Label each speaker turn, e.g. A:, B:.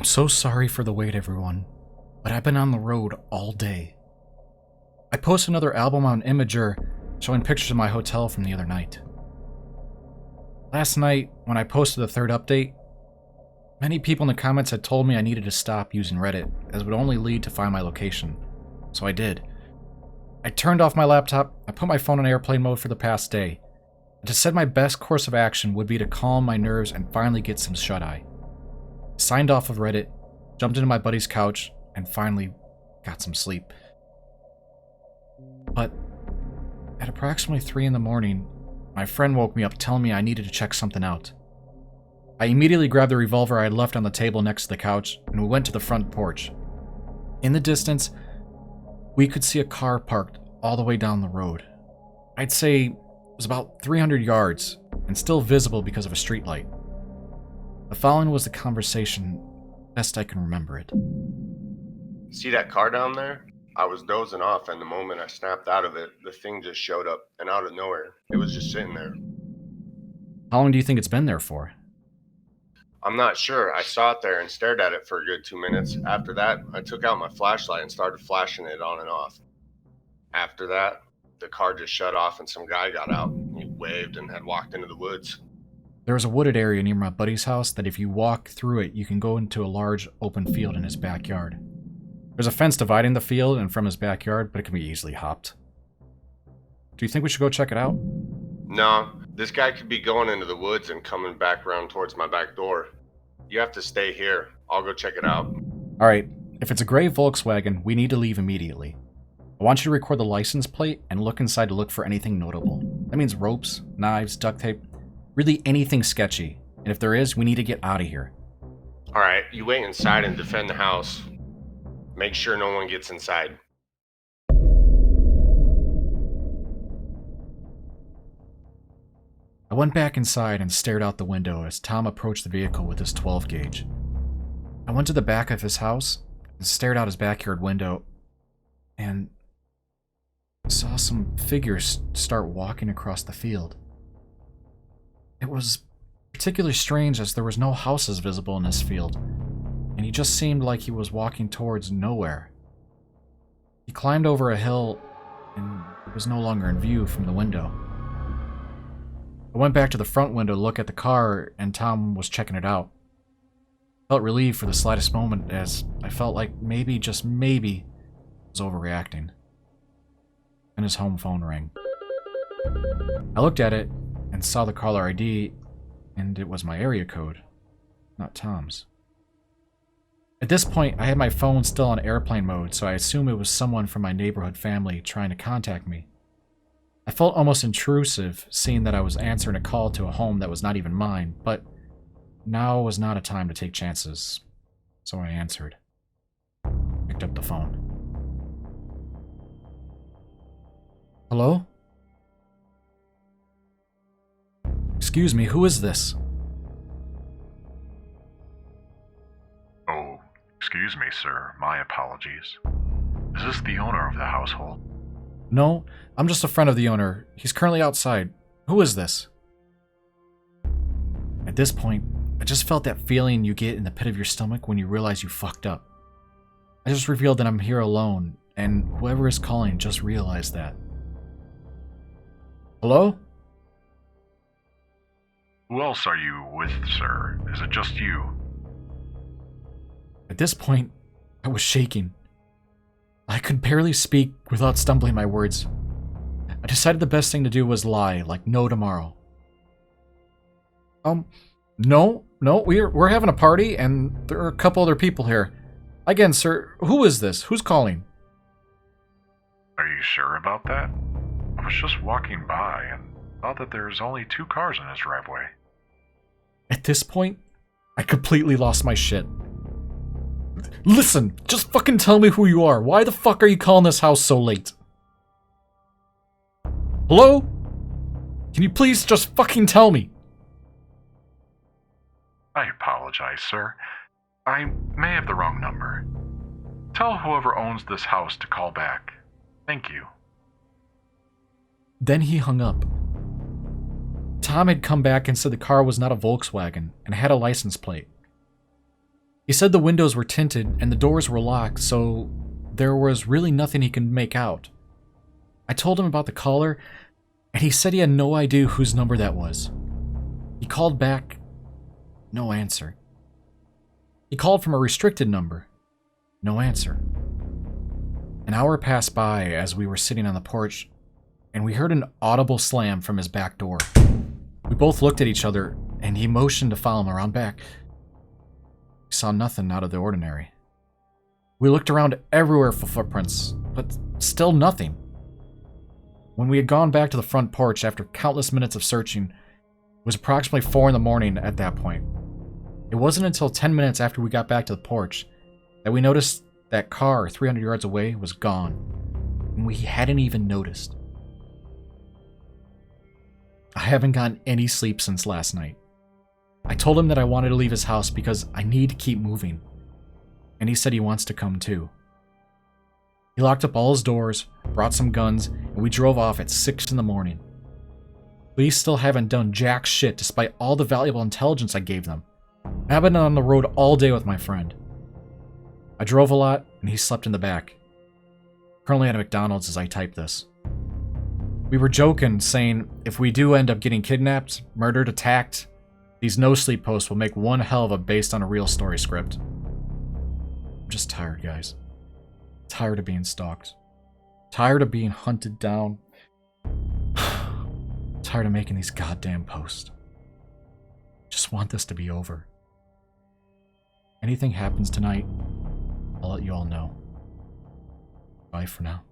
A: I'm so sorry for the wait, everyone, but I've been on the road all day. I posted another album on Imager showing pictures of my hotel from the other night. Last night, when I posted the third update, many people in the comments had told me I needed to stop using Reddit, as it would only lead to find my location. So I did. I turned off my laptop, I put my phone on airplane mode for the past day. I just said my best course of action would be to calm my nerves and finally get some shut-eye. Signed off of Reddit, jumped into my buddy's couch, and finally got some sleep. But at approximately 3 in the morning, my friend woke me up telling me I needed to check something out. I immediately grabbed the revolver I had left on the table next to the couch, and we went to the front porch. In the distance, we could see a car parked all the way down the road. I'd say it was about 300 yards, and still visible because of a streetlight. The following was the conversation, best I can remember it.
B: See that car down there? I was dozing off, and the moment I snapped out of it, the thing just showed up, and out of nowhere, it was just sitting there.
A: How long do you think it's been there for?
B: I'm not sure. I saw it there and stared at it for a good 2 minutes. After that, I took out my flashlight and started flashing it on and off. After that, the car just shut off and some guy got out. He waved and had walked into the woods.
A: There was a wooded area near my buddy's house that if you walk through it, you can go into a large open field in his backyard. There's a fence dividing the field and from his backyard, but it can be easily hopped. Do you think we should go check it out?
B: No, this guy could be going into the woods and coming back around towards my back door. You have to stay here. I'll go check it out.
A: Alright, if it's a gray Volkswagen, we need to leave immediately. I want you to record the license plate and look inside to look for anything notable. That means ropes, knives, duct tape, really anything sketchy. And if there is, we need to get out of here.
B: Alright, you wait inside and defend the house. Make sure no one gets inside.
A: I went back inside and stared out the window as Tom approached the vehicle with his 12 gauge. I went to the back of his house and stared out his backyard window and saw some figures start walking across the field. It was particularly strange as there was no houses visible in this field, and he just seemed like he was walking towards nowhere. He climbed over a hill and was no longer in view from the window. I went back to the front window to look at the car, and Tom was checking it out. I felt relieved for the slightest moment as I felt like maybe, just maybe, he was overreacting. And his home phone rang. I looked at it and saw the caller ID, and it was my area code, not Tom's. At this point, I had my phone still on airplane mode, so I assumed it was someone from my neighborhood family trying to contact me. I felt almost intrusive, seeing that I was answering a call to a home that was not even mine, but now was not a time to take chances, so I answered. Picked up the phone. Hello? Excuse me, who is this?
C: Oh, excuse me, sir. My apologies. Is this the owner of the household?
A: No, I'm just a friend of the owner. He's currently outside. Who is this? At this point, I just felt that feeling you get in the pit of your stomach when you realize you fucked up. I just revealed that I'm here alone, and whoever is calling just realized that. Hello?
C: Who else are you with, sir? Is it just you?
A: At this point, I was shaking. I could barely speak without stumbling my words. I decided the best thing to do was lie, like no tomorrow. No, we're having a party, and there are a couple other people here. Again, sir, who is this? Who's calling?
C: Are you sure about that? I was just walking by and thought that there's only 2 cars in his driveway.
A: At this point, I completely lost my shit. Listen, just fucking tell me who you are. Why the fuck are you calling this house so late? Hello? Can you please just fucking tell me?
C: I apologize, sir. I may have the wrong number. Tell whoever owns this house to call back. Thank you.
A: Then he hung up. Tom had come back and said the car was not a Volkswagen and had a license plate. He said the windows were tinted and the doors were locked, so there was really nothing he could make out. I told him about the caller, and he said he had no idea whose number that was. He called back, no answer. He called from a restricted number, no answer. An hour passed by as we were sitting on the porch, and we heard an audible slam from his back door. We both looked at each other, and he motioned to follow him around back. We saw nothing out of the ordinary. We looked around everywhere for footprints, but still nothing. When we had gone back to the front porch after countless minutes of searching, it was approximately 4 in the morning at that point. It wasn't until 10 minutes after we got back to the porch that we noticed that car 300 yards away was gone, and we hadn't even noticed. I haven't gotten any sleep since last night. I told him that I wanted to leave his house because I need to keep moving, and he said he wants to come too. He locked up all his doors, brought some guns, and we drove off at 6 in the morning. Police still haven't done jack shit despite all the valuable intelligence I gave them. I've been on the road all day with my friend. I drove a lot, and he slept in the back. Currently at a McDonald's as I type this. We were joking, saying if we do end up getting kidnapped, murdered, attacked, these NoSleep posts will make one hell of a based on a real story script. I'm just tired, guys. Tired of being stalked. Tired of being hunted down. Tired of making these goddamn posts. Just want this to be over. Anything happens tonight, I'll let you all know. Bye for now.